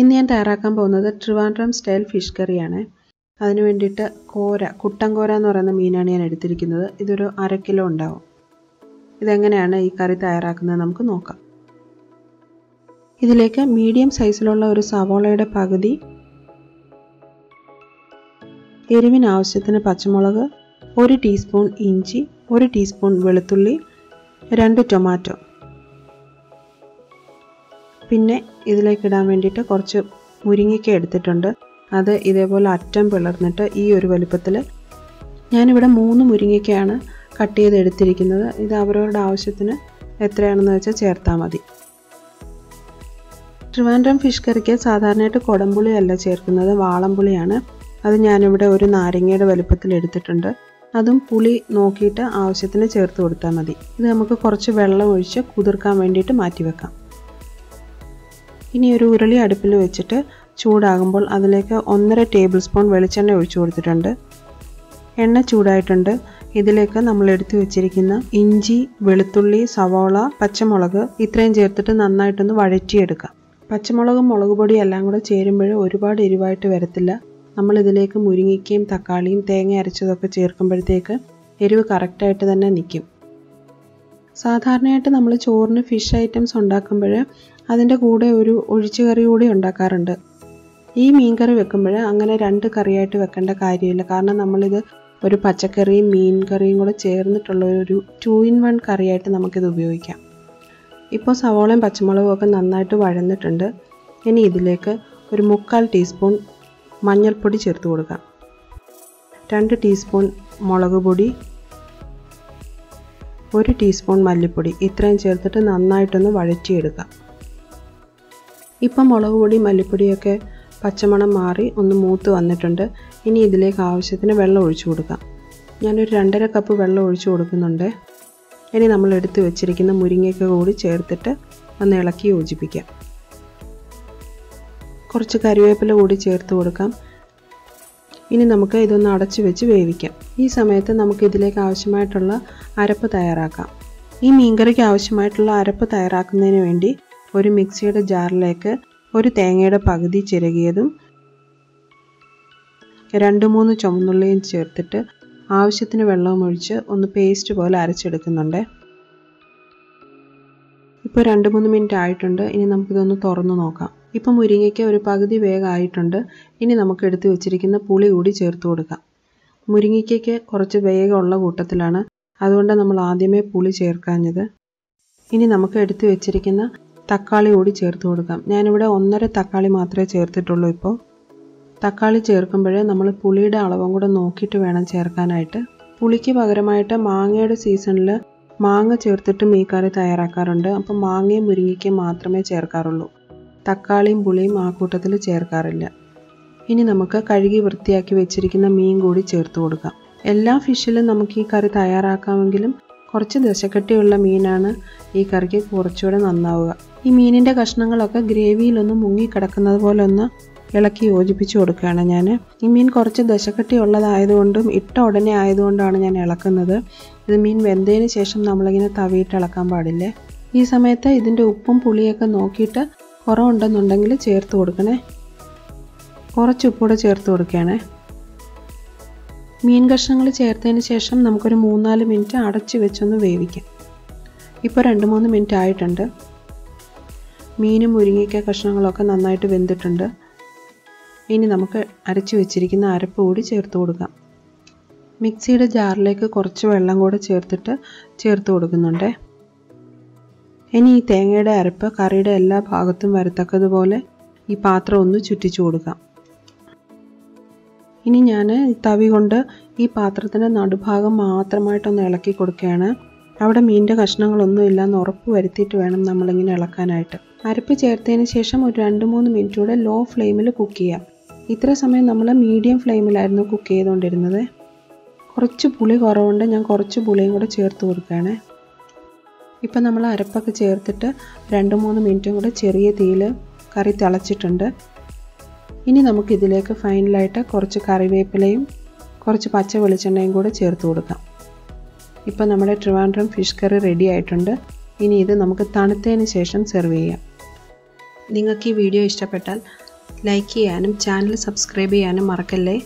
ഇന്ന് ഞാൻ തയ്യാറാക്കാൻ പോകുന്നത് ട്രിവാൻഡ്രം സ്റ്റൈൽ ഫിഷ് കറിയാണ്. അതിനു വേണ്ടിയിട്ട് കുട്ടൻ കോര എന്ന് പറയുന്ന മീനാണ് ഞാൻ എടുത്തിരിക്കുന്നത്. ഇതൊരു 1/2 കിലോ ഉണ്ടാവും. ഇതെങ്ങനെയാണ് ഈ കറി തയ്യാറാക്കുന്നത് നമുക്ക് നോക്കാം. ഇതിലേക്ക് മീഡിയം സൈസിലുള്ള ഒരു സവോളയുടെ പകുതി, എരിവിന് ആവശ്യത്തിന് പച്ചമുളക്, 1 ടീസ്പൂൺ ഇഞ്ചി, 1 ടീസ്പൂൺ വെളുത്തുള്ളി, 2 ടൊമാറ്റോ, പിന്നെ ഇതിലേക്ക് ഇടാൻ വേണ്ടിയിട്ട് കുറച്ച് മുരിങ്ങയ്ക്ക എടുത്തിട്ടുണ്ട്. അത് ഇതേപോലെ അറ്റം പിളർന്നിട്ട് ഈ ഒരു വലുപ്പത്തിൽ, ഞാനിവിടെ 3 മുരിങ്ങയ്ക്കയാണ് കട്ട് ചെയ്ത് എടുത്തിരിക്കുന്നത്. ഇത് അവരവരുടെ ആവശ്യത്തിന് എത്രയാണെന്ന് വെച്ചാൽ ചേർത്താൽ മതി. ട്രിവാൻഡ്രം ഫിഷ് കറിക്ക് സാധാരണയായിട്ട് കുടംപുളിയല്ല ചേർക്കുന്നത്, വാളംപുളിയാണ്. അത് ഞാനിവിടെ ഒരു നാരങ്ങയുടെ വലുപ്പത്തിൽ എടുത്തിട്ടുണ്ട്. അതും പുളി നോക്കിയിട്ട് ആവശ്യത്തിന് ചേർത്ത് കൊടുത്താൽ മതി. ഇത് നമുക്ക് കുറച്ച് വെള്ളം ഒഴിച്ച് കുതിർക്കാൻ വേണ്ടിയിട്ട് മാറ്റിവെക്കാം. ഇനി ഒരു ഉരുളി അടുപ്പിൽ വെച്ചിട്ട് ചൂടാകുമ്പോൾ അതിലേക്ക് 1.5 ടേബിൾ സ്പൂൺ വെളിച്ചെണ്ണ ഒഴിച്ചു കൊടുത്തിട്ടുണ്ട്. എണ്ണ ചൂടായിട്ടുണ്ട്. ഇതിലേക്ക് നമ്മൾ എടുത്തു വെച്ചിരിക്കുന്ന ഇഞ്ചി, വെളുത്തുള്ളി, സവോള, പച്ചമുളക് ഇത്രയും ചേർത്തിട്ട് നന്നായിട്ടൊന്ന് വഴറ്റിയെടുക്കാം. പച്ചമുളകും മുളക് പൊടിയും എല്ലാം കൂടെ ചേരുമ്പോൾ ഒരുപാട് എരിവായിട്ട് വരത്തില്ല. നമ്മൾ ഇതിലേക്ക് മുരിങ്ങയ്ക്കയും തക്കാളിയും തേങ്ങ അരച്ചതൊക്കെ ചേർക്കുമ്പോഴത്തേക്ക് എരിവ് കറക്റ്റായിട്ട് തന്നെ നിൽക്കും. സാധാരണയായിട്ട് നമ്മൾ ചോറിന് ഫിഷ് ഐറ്റംസ് ഉണ്ടാക്കുമ്പോൾ അതിൻ്റെ കൂടെ ഒരു ഒഴിച്ചുകറി കൂടി ഉണ്ടാക്കാറുണ്ട്. ഈ മീൻ കറി വെക്കുമ്പോൾ അങ്ങനെ 2 കറിയായിട്ട് വെക്കേണ്ട കാര്യമില്ല. കാരണം നമ്മളിത് ഒരു പച്ചക്കറിയും മീൻ കറിയും കൂടെ ചേർന്നിട്ടുള്ള ഒരു 2 in 1 കറിയായിട്ട് നമുക്കിത് ഉപയോഗിക്കാം. ഇപ്പോൾ സവോളയും പച്ചമുളകും ഒക്കെ നന്നായിട്ട് വഴന്നിട്ടുണ്ട്. ഇനി ഇതിലേക്ക് ഒരു 3/4 ടീസ്പൂൺ മഞ്ഞൾപ്പൊടി ചേർത്ത് കൊടുക്കാം. 2 ടീസ്പൂൺ മുളക് പൊടി, 1 ടീസ്പൂൺ മല്ലിപ്പൊടി ഇത്രയും ചേർത്തിട്ട് നന്നായിട്ടൊന്ന് വഴറ്റിയെടുക്കാം. ഇപ്പം മുളക് പൊടി മല്ലിപ്പൊടിയൊക്കെ പച്ചമണം മാറി ഒന്ന് മൂത്ത് വന്നിട്ടുണ്ട്. ഇനി ഇതിലേക്ക് ആവശ്യത്തിന് വെള്ളം ഒഴിച്ചു കൊടുക്കാം. ഞാനൊരു 2.5 കപ്പ് വെള്ളം ഒഴിച്ചു കൊടുക്കുന്നുണ്ട്. ഇനി നമ്മൾ എടുത്ത് വെച്ചിരിക്കുന്ന മുരിങ്ങയ്ക്ക കൂടി ചേർത്തിട്ട് ഒന്ന് ഇളക്കി യോജിപ്പിക്കാം. കുറച്ച് കറിവേപ്പില കൂടി ചേർത്ത് കൊടുക്കാം. ഇനി നമുക്ക് ഇതൊന്ന് അടച്ചു വെച്ച് വേവിക്കാം. ഈ സമയത്ത് നമുക്ക് ഇതിലേക്ക് ആവശ്യമായിട്ടുള്ള അരപ്പ് തയ്യാറാക്കാം. ഈ മീൻകറിക്ക് ആവശ്യമായിട്ടുള്ള അരപ്പ് തയ്യാറാക്കുന്നതിന് വേണ്ടി ഒരു മിക്സിയുടെ ജാറിലേക്ക് ഒരു തേങ്ങയുടെ പകുതി ചിരകിയതും 2-3 ചുവന്നുള്ളിയും ചേർത്തിട്ട് ആവശ്യത്തിന് വെള്ളവും ഒഴിച്ച് ഒന്ന് പേസ്റ്റ് പോലെ അരച്ചെടുക്കുന്നുണ്ട്. ഇപ്പോൾ 2-3 മിനിറ്റ് ആയിട്ടുണ്ട്. ഇനി നമുക്കിതൊന്ന് തുറന്നു നോക്കാം. ഇപ്പം മുരിങ്ങയ്ക്ക് ഒരു പകുതി വേഗമായിട്ടുണ്ട്. ഇനി നമുക്ക് എടുത്ത് വെച്ചിരിക്കുന്ന പുളി കൂടി ചേർത്ത് കൊടുക്കാം. മുരിങ്ങയ്ക്ക് കുറച്ച് വേഗമുള്ള കൂട്ടത്തിലാണ്, അതുകൊണ്ട് നമ്മൾ ആദ്യമേ പുളി ചേർക്കാഞ്ഞത്. ഇനി നമുക്ക് എടുത്ത് വെച്ചിരിക്കുന്ന തക്കാളി കൂടി ചേർത്ത് കൊടുക്കാം. ഞാനിവിടെ 1.5 തക്കാളി മാത്രമേ ചേർത്തിട്ടുള്ളൂ. ഇപ്പോൾ തക്കാളി ചേർക്കുമ്പോൾ നമ്മൾ പുളിയുടെ അളവും കൂടെ നോക്കിയിട്ട് വേണം ചേർക്കാനായിട്ട്. പുളിക്ക് പകരമായിട്ട് മാങ്ങയുടെ സീസണിൽ മാങ്ങ ചേർത്തിട്ട് മീൻ കറി തയ്യാറാക്കാറുണ്ട്. അപ്പോൾ മാങ്ങയും മുരിങ്ങയ്ക്കയും മാത്രമേ ചേർക്കാറുള്ളൂ. തക്കാളിയും പുളിയും ആ കൂട്ടത്തിൽ ചേർക്കാറില്ല. ഇനി നമുക്ക് കഴുകി വൃത്തിയാക്കി വെച്ചിരിക്കുന്ന മീൻ കൂടി ചേർത്ത് കൊടുക്കാം. എല്ലാ ഫിഷിലും നമുക്ക് ഈ കറി തയ്യാറാക്കാമെങ്കിലും കുറച്ച് ദശക്കട്ടിയുള്ള മീനാണ് ഈ കറിക്ക് കുറച്ചുകൂടെ നന്നാവുക. ഈ മീനിൻ്റെ കഷ്ണങ്ങളൊക്കെ ഗ്രേവിയിലൊന്ന് മുങ്ങിക്കിടക്കുന്നത് പോലെ ഒന്ന് ഇളക്കി യോജിപ്പിച്ച് കൊടുക്കുകയാണ് ഞാൻ. ഈ മീൻ കുറച്ച് ദശക്കട്ടി ഉള്ളതായതുകൊണ്ടും ഇട്ട ഉടനെ ആയതുകൊണ്ടാണ് ഞാൻ ഇളക്കുന്നത്. ഇത് മീൻ വെന്തതിന് ശേഷം നമ്മളിങ്ങനെ തവിയിട്ട് ഇളക്കാൻ പാടില്ലേ. ഈ സമയത്ത് ഇതിൻ്റെ ഉപ്പും പുളിയൊക്കെ നോക്കിയിട്ട് കുറവുണ്ടെന്നുണ്ടെങ്കിൽ ചേർത്ത് കൊടുക്കണേ. കുറച്ച് ഉപ്പൂടെ ചേർത്ത് കൊടുക്കുകയാണേ. മീൻ കഷ്ണങ്ങൾ ചേർത്തതിന് ശേഷം നമുക്കൊരു 3-4 മിനിറ്റ് അടച്ച് വെച്ചൊന്ന് വേവിക്കാം. ഇപ്പോൾ 2-3 മിനിറ്റ് ആയിട്ടുണ്ട്. മീനും മുരിങ്ങയ്ക്ക കഷ്ണങ്ങളൊക്കെ നന്നായിട്ട് വെന്തിട്ടുണ്ട്. ഇനി നമുക്ക് അരച്ച് വെച്ചിരിക്കുന്ന അരപ്പ് കൂടി ചേർത്ത് കൊടുക്കാം. മിക്സിയുടെ ജാറിലേക്ക് കുറച്ച് വെള്ളം കൂടെ ചേർത്ത് കൊടുക്കുന്നുണ്ട്. ഇനി ഈ തേങ്ങയുടെ അരപ്പ് കറിയുടെ എല്ലാ ഭാഗത്തും വരത്തക്കതുപോലെ ഈ പാത്രം ഒന്ന് ചുറ്റിച്ചു കൊടുക്കാം. ഇനി ഞാൻ തവി കൊണ്ട് ഈ പാത്രത്തിൻ്റെ നടുഭാഗം മാത്രമായിട്ടൊന്ന് ഇളക്കി കൊടുക്കുകയാണ്. അവിടെ മീനിൻ്റെ കഷ്ണങ്ങളൊന്നും ഇല്ലയെന്ന് ഉറപ്പ് വരുത്തിയിട്ട് വേണം നമ്മളിങ്ങനെ ഇളക്കാനായിട്ട്. അരപ്പ് ചേർത്തതിന് ശേഷം ഒരു 2-3 മിനിറ്റ് കൂടെ ലോ ഫ്ലെയിമിൽ കുക്ക് ചെയ്യാം. ഇത്ര സമയം നമ്മൾ മീഡിയം ഫ്ലെയിമിലായിരുന്നു കുക്ക് ചെയ്തുകൊണ്ടിരുന്നത്. കുറച്ച് പുളി കുറവുണ്ട്, ഞാൻ കുറച്ച് പുളിയും കൂടെ ചേർത്ത് കൊടുക്കുകയാണ്. ഇപ്പം നമ്മൾ അരപ്പൊക്കെ ചേർത്തിട്ട് 2-3 മിനിറ്റും കൂടെ ചെറിയ തീയിൽ കറി തിളച്ചിട്ടുണ്ട്. ഇനി നമുക്കിതിലേക്ക് ഫൈനലായിട്ട് കുറച്ച് കറിവേപ്പിലയും കുറച്ച് പച്ച വെളിച്ചെണ്ണയും കൂടെ ചേർത്ത് കൊടുക്കാം. ഇപ്പോൾ നമ്മുടെ ട്രിവാൻഡ്രം ഫിഷ് കറി റെഡി ആയിട്ടുണ്ട്. ഇനി ഇത് നമുക്ക് തണുത്തതിന് ശേഷം സെർവ് ചെയ്യാം. നിങ്ങൾക്ക് ഈ വീഡിയോ ഇഷ്ടപ്പെട്ടാൽ ലൈക്ക് ചെയ്യാനും ചാനൽ സബ്സ്ക്രൈബ് ചെയ്യാനും മറക്കല്ലേ.